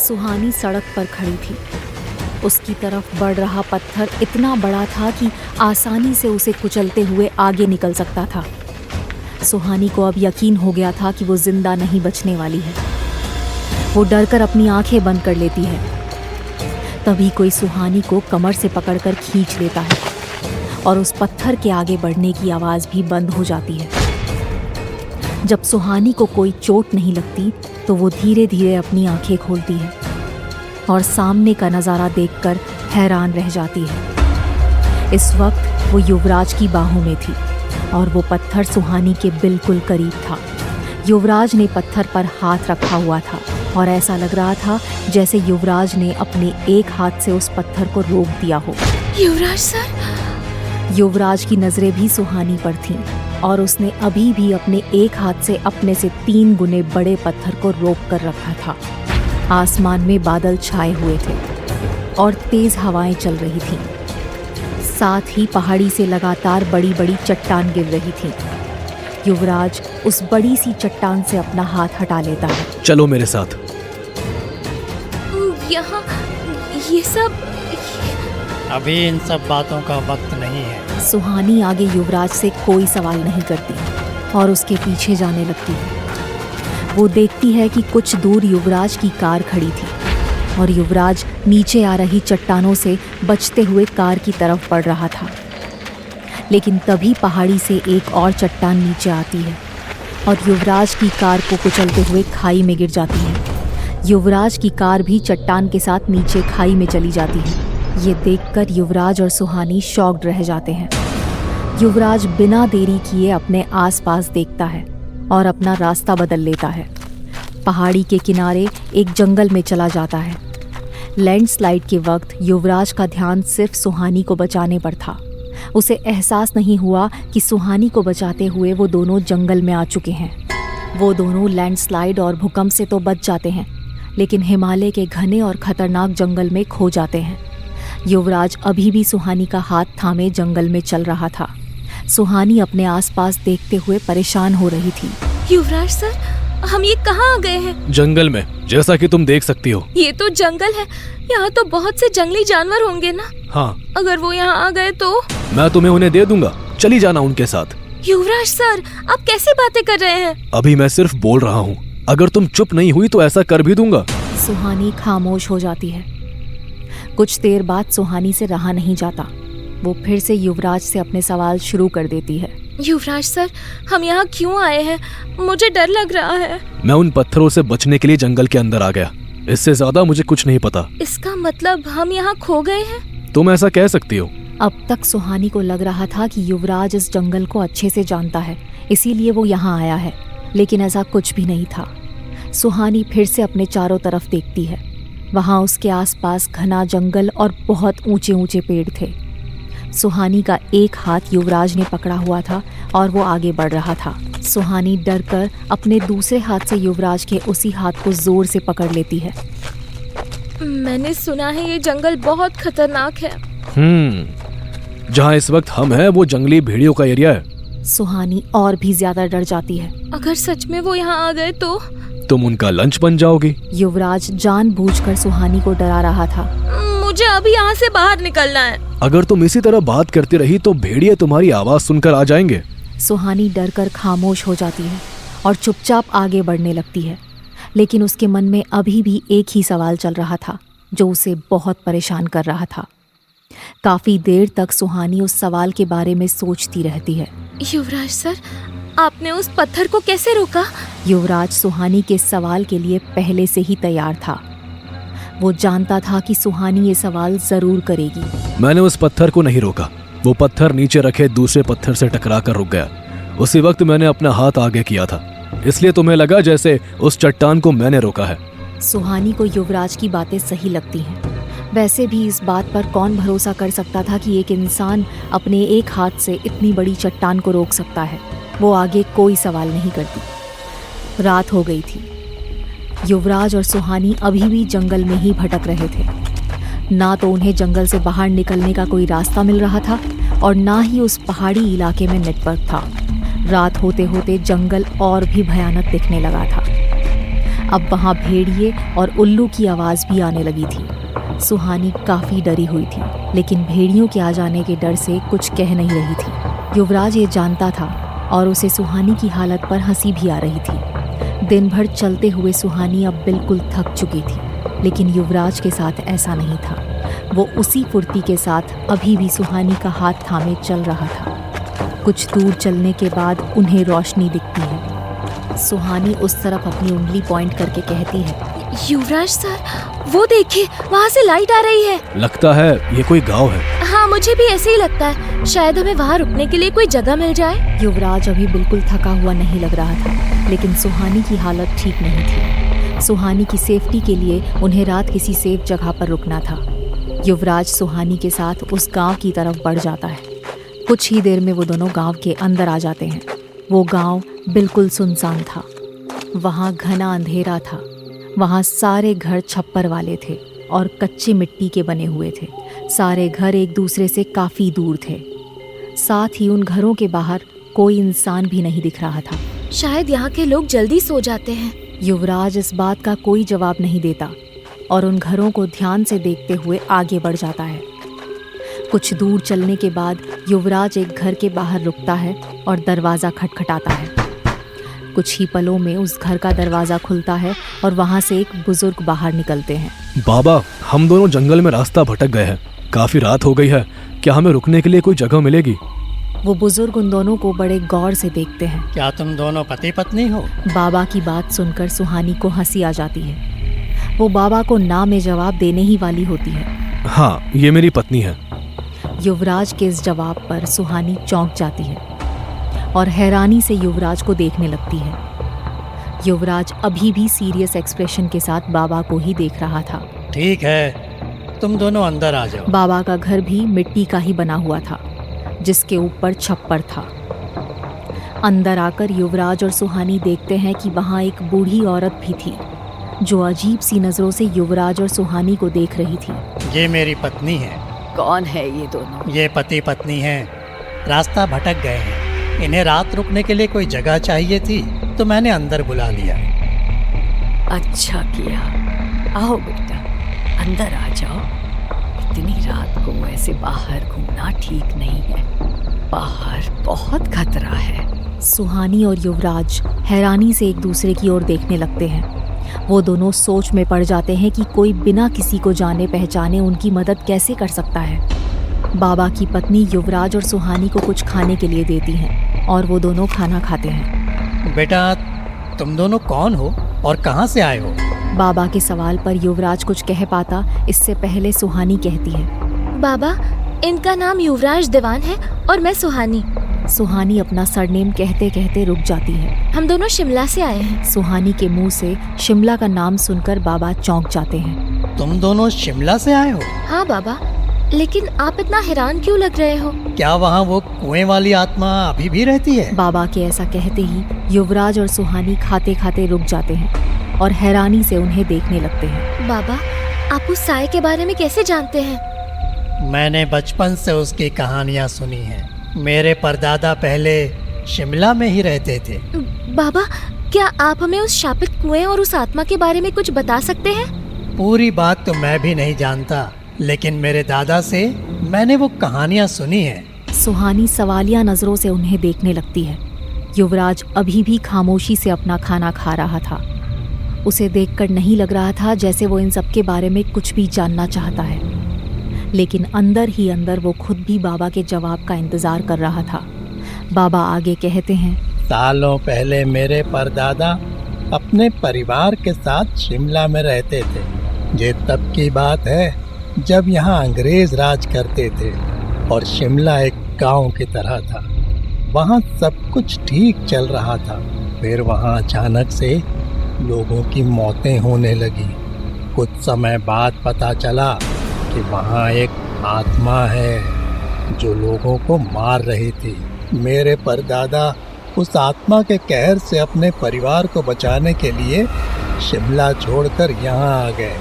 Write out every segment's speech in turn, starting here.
सुहानी सड़क पर खड़ी थी। उसकी तरफ बढ़ रहा पत्थर इतना बड़ा था कि आसानी से उसे कुचलते हुए आगे निकल सकता था। सुहानी को अब यकीन हो गया था कि वो जिंदा नहीं बचने वाली है। वो डरकर अपनी आंखें बंद कर लेती है। तभी कोई सुहानी को कमर से पकड़कर खींच लेता है और उस पत्थर के आगे बढ़ने की आवाज़ भी बंद हो जाती है। जब सुहानी को कोई चोट नहीं लगती तो वो धीरे धीरे अपनी आंखें खोलती है और सामने का नज़ारा देखकर हैरान रह जाती है। इस वक्त वो युवराज की बाहों में थी और वो पत्थर सुहानी के बिल्कुल करीब था। युवराज ने पत्थर पर हाथ रखा हुआ था और ऐसा लग रहा था जैसे युवराज ने अपने एक हाथ से उस पत्थर को रोक दिया हो। युवराज सर। युवराज की नजरें भी सुहानी पर थीं और उसने अभी भी अपने एक हाथ से अपने से 3 गुने बड़े पत्थर को रोक कर रखा था। आसमान में बादल छाए हुए थे और तेज हवाएं चल रही थीं। साथ ही पहाड़ी से लगातार बड़ी बड़ी चट्टान गिर रही थी। युवराज उस बड़ी सी चट्टान से अपना हाथ हटा लेता है। चलो मेरे साथ। यहाँ ये सब अभी इन सब बातों का वक्त नहीं है। सुहानी आगे युवराज से कोई सवाल नहीं करती और उसके पीछे जाने लगती है। वो देखती है कि कुछ दूर युवराज की कार खड़ी थी और युवराज नीचे आ रही चट्टानों से बचते हुए कार की तरफ बढ़ रहा था। लेकिन तभी पहाड़ी से एक और चट्टान नीचे आती है और युवराज की कार को कुचलते हुए खाई में गिर जाती है। युवराज की कार भी चट्टान के साथ नीचे खाई में चली जाती है। ये देखकर युवराज और सुहानी शॉक्ड रह जाते हैं। युवराज बिना देरी किए अपने आसपास देखता है और अपना रास्ता बदल लेता है। पहाड़ी के किनारे एक जंगल में चला जाता है। लैंडस्लाइड के वक्त युवराज का ध्यान सिर्फ सुहानी को बचाने पर था। उसे एहसास नहीं हुआ कि सुहानी को बचाते हुए वो दोनों जंगल में आ चुके हैं। वो दोनों लैंडस्लाइड और भूकंप से तो बच जाते हैं, लेकिन हिमालय के घने और खतरनाक जंगल में खो जाते हैं। युवराज अभी भी सुहानी का हाथ थामे जंगल में चल रहा था। सुहानी अपने आसपास देखते हुए परेशान हो रही थी। युवराज सर, हम ये कहाँ आ गए हैं? जंगल में, जैसा कि तुम देख सकती हो। ये तो जंगल है, यहाँ तो बहुत से जंगली जानवर होंगे ना? हाँ। अगर वो यहाँ आ गए तो? मैं तुम्हें उन्हें दे दूंगा, चली जाना उनके साथ। युवराज सर, आप कैसी बातें कर रहे हैं? अभी मैं सिर्फ बोल रहा हूँ, अगर तुम चुप नहीं हुई तो ऐसा कर भी दूंगा। सुहानी खामोश हो जाती है। कुछ देर बाद सुहानी से रहा नहीं जाता। वो फिर से युवराज से अपने सवाल शुरू कर देती है। युवराज सर, हम यहाँ क्यों आए हैं? मुझे डर लग रहा है। मैं उन पत्थरों से बचने के लिए जंगल के अंदर आ गया। इससे ज्यादा मुझे कुछ नहीं पता। इसका मतलब हम यहाँ खो गए हैं? तुम ऐसा कह सकती हो। अब तक सुहानी को लग रहा था कि युवराज इस जंगल को अच्छे से जानता है, इसीलिए वो यहाँ आया है, लेकिन ऐसा कुछ भी नहीं था। सुहानी फिर से अपने चारों तरफ देखती है। वहाँ उसके आसपास घना जंगल और बहुत ऊंचे ऊंचे पेड़ थे। सुहानी का एक हाथ युवराज ने पकड़ा हुआ था और वो आगे बढ़ रहा था। सुहानी डरकर अपने दूसरे हाथ से युवराज के उसी हाथ को जोर से पकड़ लेती है। मैंने सुना है ये जंगल बहुत खतरनाक है। जहाँ इस वक्त हम हैं वो जंगली भेड़ियों का एरिया है। सुहानी और भी ज्यादा डर जाती है। अगर सच में वो यहाँ आ गए तो? तुम उनका लंच बन जाओगी। युवराज जानबूझकर सुहानी को डरा रहा था। मुझे अभी यहाँ से बाहर निकलना है। अगर तुम इसी तरह बात करती रही तो भेड़िए तुम्हारी आवाज सुनकर आ जाएंगे। सुहानी डरकर खामोश हो जाती है और चुपचाप आगे बढ़ने लगती है, लेकिन उसके मन में अभी भी एक ही सवाल चल रहा था जो उसे बहुत परेशान कर रहा था। काफी देर तक सुहानी उस सवाल के बारे में सोचती रहती है। युवराज सर, आपने उस पत्थर को कैसे रोका? युवराज सुहानी के सवाल के लिए पहले से ही तैयार था। वो जानता था कि सुहानी ये सवाल जरूर करेगी। मैंने उस पत्थर को नहीं रोका। वो पत्थर नीचे रखे दूसरे पत्थर से टकरा कर रुक गया। उसी वक्त मैंने अपना हाथ आगे किया था, इसलिए तुम्हें लगा जैसे उस चट्टान को मैंने रोका है। सुहानी को युवराज की बातें सही लगती हैं। वैसे भी इस बात पर कौन भरोसा कर सकता था कि एक इंसान अपने एक हाथ से इतनी बड़ी चट्टान को रोक सकता है। वो आगे कोई सवाल नहीं करती। रात हो गई थी। युवराज और सुहानी अभी भी जंगल में ही भटक रहे थे। ना तो उन्हें जंगल से बाहर निकलने का कोई रास्ता मिल रहा था और ना ही उस पहाड़ी इलाके में नेटवर्क था। रात होते होते जंगल और भी भयानक दिखने लगा था। अब वहाँ भेड़िए और उल्लू की आवाज़ भी आने लगी थी। सुहानी काफ़ी डरी हुई थी, लेकिन भेड़ियों के आ जाने के डर से कुछ कह नहीं रही थी। युवराज ये जानता था और उसे सुहानी की हालत पर हंसी भी आ रही थी। दिन भर चलते हुए सुहानी अब बिल्कुल थक चुकी थी, लेकिन युवराज के साथ ऐसा नहीं था। वो उसी फुर्ती के साथ अभी भी सुहानी का हाथ थामे चल रहा था। कुछ दूर चलने के बाद उन्हें रोशनी दिखती है। सुहानी उस तरफ अपनी उंगली पॉइंट करके कहती है, युवराज सर, वो देखिए, वहाँ से लाइट आ रही है। लगता है ये कोई गांव है। हाँ, मुझे भी ऐसे ही लगता है। शायद हमें वहाँ रुकने के लिए कोई जगह मिल जाए। युवराज अभी बिल्कुल थका हुआ नहीं लग रहा था, लेकिन सुहानी की हालत ठीक नहीं थी। सुहानी की सेफ्टी के लिए उन्हें रात किसी सेफ जगह पर रुकना था। युवराज सुहानी के साथ उस गांव की तरफ बढ़ जाता है। कुछ ही देर में वो दोनों गांव के अंदर आ जाते हैं। वो गांव बिल्कुल सुनसान था। वहाँ घना अंधेरा था। वहाँ सारे घर छप्पर वाले थे और कच्ची मिट्टी के बने हुए थे। सारे घर एक दूसरे से काफ़ी दूर थे। साथ ही उन घरों के बाहर कोई इंसान भी नहीं दिख रहा था। शायद यहाँ के लोग जल्दी सो जाते हैं। युवराज इस बात का कोई जवाब नहीं देता और उन घरों को ध्यान से देखते हुए आगे बढ़ जाता है। कुछ दूर चलने के बाद युवराज एक घर के बाहर रुकता है और दरवाज़ा खटखटाता है। कुछ ही पलों में उस घर का दरवाज़ा खुलता है और वहाँ से एक बुजुर्ग बाहर निकलते हैं। बाबा, हम दोनों जंगल में रास्ता भटक गए हैं। काफी रात हो गई है। क्या हमें रुकने के लिए कोई जगह मिलेगी? वो बुजुर्ग उन दोनों को बड़े गौर से देखते हैं। क्या तुम दोनों पति पत्नी हो? बाबा की बात सुनकर सुहानी को हंसी आ जाती है। वो बाबा को ना में जवाब देने ही वाली होती है। हाँ, ये मेरी पत्नी है। युवराज के इस जवाब पर सुहानी चौंक जाती है और हैरानी से युवराज को देखने लगती है। युवराज अभी भी सीरियस एक्सप्रेशन के साथ बाबा को ही देख रहा था। ठीक है, तुम दोनों अंदर आ जाओ। बाबा का घर भी मिट्टी का ही बना हुआ था, जिसके ऊपर छप्पर था। अंदर आकर युवराज और सुहानी देखते हैं कि वहाँ एक बूढ़ी औरत भी थी, जो अजीब सी नजरों से युवराज और सुहानी को देख रही थी। ये मेरी पत्नी है। कौन है ये दोनों? ये पति पत्नी हैं। रास्ता भटक गए हैं। इन्हें रात रुकने के लिए कोई जगह चाहिए थी, तो मैंने अंदर बुला लिया। अच्छा किया। आओ बेटा, अंदर आ जाओ। इतनी रात को ऐसे बाहर घूमना ठीक नहीं है। बाहर बहुत खतरा है। सुहानी और युवराज हैरानी से एक दूसरे की ओर देखने लगते हैं। वो दोनों सोच में पड़ जाते हैं कि कोई बिना किसी को जाने पहचाने उनकी मदद कैसे कर सकता है। बाबा की पत्नी युवराज और सुहानी को कुछ खाने के लिए देती हैं और वो दोनों खाना खाते हैं। बेटा, तुम दोनों कौन हो और कहाँ से आए हो? बाबा के सवाल पर युवराज कुछ कह पाता इससे पहले सुहानी कहती है, बाबा, इनका नाम युवराज दीवान है और मैं सुहानी। सुहानी अपना सरनेम कहते कहते रुक जाती है। हम दोनों शिमला से आए हैं। सुहानी के मुंह से शिमला का नाम सुनकर बाबा चौंक जाते हैं। तुम दोनों शिमला से आए हो? हाँ बाबा, लेकिन आप इतना हैरान क्यों लग रहे हो? क्या वहाँ वो कुएं वाली आत्मा अभी भी रहती है? बाबा के ऐसा कहते ही युवराज और सुहानी खाते खाते रुक जाते हैं और हैरानी से उन्हें देखने लगते हैं। बाबा, आप उस साए के बारे में कैसे जानते हैं? मैंने बचपन से उसकी कहानियाँ सुनी हैं। मेरे परदादा पहले शिमला में ही रहते थे। बाबा, क्या आप हमें उस शापित कुएं और उस आत्मा के बारे में कुछ बता सकते हैं? पूरी बात तो मैं भी नहीं जानता, लेकिन मेरे दादा से मैंने वो कहानियाँ सुनी हैं। सुहानी सवालिया नजरों से उन्हें देखने लगती है। युवराज अभी भी खामोशी से अपना खाना खा रहा था। उसे देखकर नहीं लग रहा था जैसे वो इन सब के बारे में कुछ भी जानना चाहता है, लेकिन अंदर ही अंदर वो खुद भी बाबा के जवाब का इंतजार कर रहा था। बाबा आगे कहते हैं, सालों पहले मेरे परदादा अपने परिवार के साथ शिमला में रहते थे। ये तब की बात है जब यहाँ अंग्रेज राज करते थे और शिमला एक गांव की तरह था। वहाँ सब कुछ ठीक चल रहा था। फिर वहाँ अचानक से लोगों की मौतें होने लगी। कुछ समय बाद पता चला कि वहाँ एक आत्मा है जो लोगों को मार रही थी। मेरे परदादा उस आत्मा के कहर से अपने परिवार को बचाने के लिए शिमला छोड़कर यहाँ आ गए।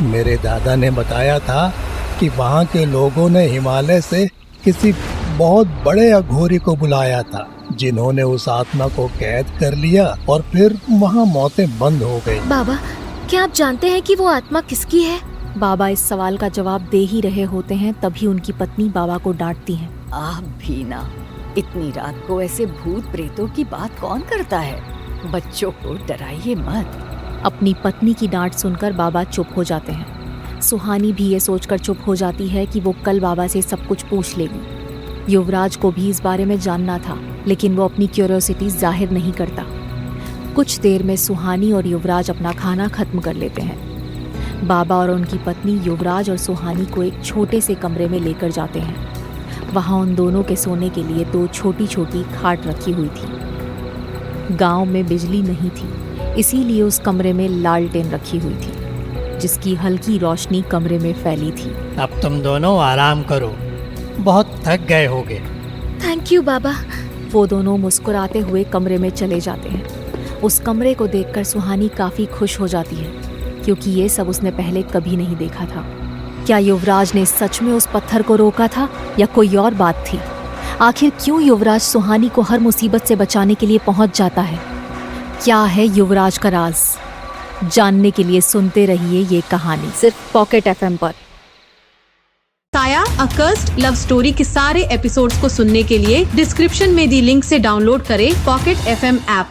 मेरे दादा ने बताया था कि वहाँ के लोगों ने हिमालय से किसी बहुत बड़े अघोरी को बुलाया था, जिन्होंने उस आत्मा को कैद कर लिया और फिर वहाँ मौतें बंद हो गई। बाबा, क्या आप जानते हैं कि वो आत्मा किसकी है? बाबा इस सवाल का जवाब दे ही रहे होते हैं, तभी उनकी पत्नी बाबा को डांटती हैं। आप भी ना, इतनी रात को ऐसे भूत प्रेतों की बात कौन करता है? बच्चों को डराइए मत। अपनी पत्नी की डांट सुनकर बाबा चुप हो जाते हैं। सुहानी भी ये सोचकर चुप हो जाती है कि वो कल बाबा से सब कुछ पूछ लेगी। युवराज को भी इस बारे में जानना था, लेकिन वो अपनी क्यूरियोसिटी जाहिर नहीं करता। कुछ देर में सुहानी और युवराज अपना खाना खत्म कर लेते हैं। बाबा और उनकी पत्नी युवराज और सुहानी को एक छोटे से कमरे में लेकर जाते हैं। वहाँ उन दोनों के सोने के लिए 2 छोटी छोटी खाट रखी हुई थी। गांव में बिजली नहीं थी, इसीलिए उस कमरे में लालटेन रखी हुई थी, जिसकी हल्की रोशनी कमरे में फैली थी। अब तुम दोनों आराम करो, बहुत थक गए होगे। थैंक यू बाबा। वो दोनों मुस्कुराते हुए कमरे में चले जाते हैं। उस कमरे को देखकर सुहानी काफी खुश हो जाती है, क्योंकि ये सब उसने पहले कभी नहीं देखा था। क्या युवराज ने सच में उस पत्थर को रोका था या कोई और बात थी? आखिर क्यों युवराज सुहानी को हर मुसीबत से बचाने के लिए पहुंच जाता है? क्या है युवराज का राज? जानने के लिए सुनते रहिए ये कहानी सिर्फ पॉकेट एफएम पर। साया अकर्स्ड लव स्टोरी के सारे एपिसोड्स को सुनने के लिए डिस्क्रिप्शन में दी लिंक से डाउनलोड करें पॉकेट एफएम ऐप।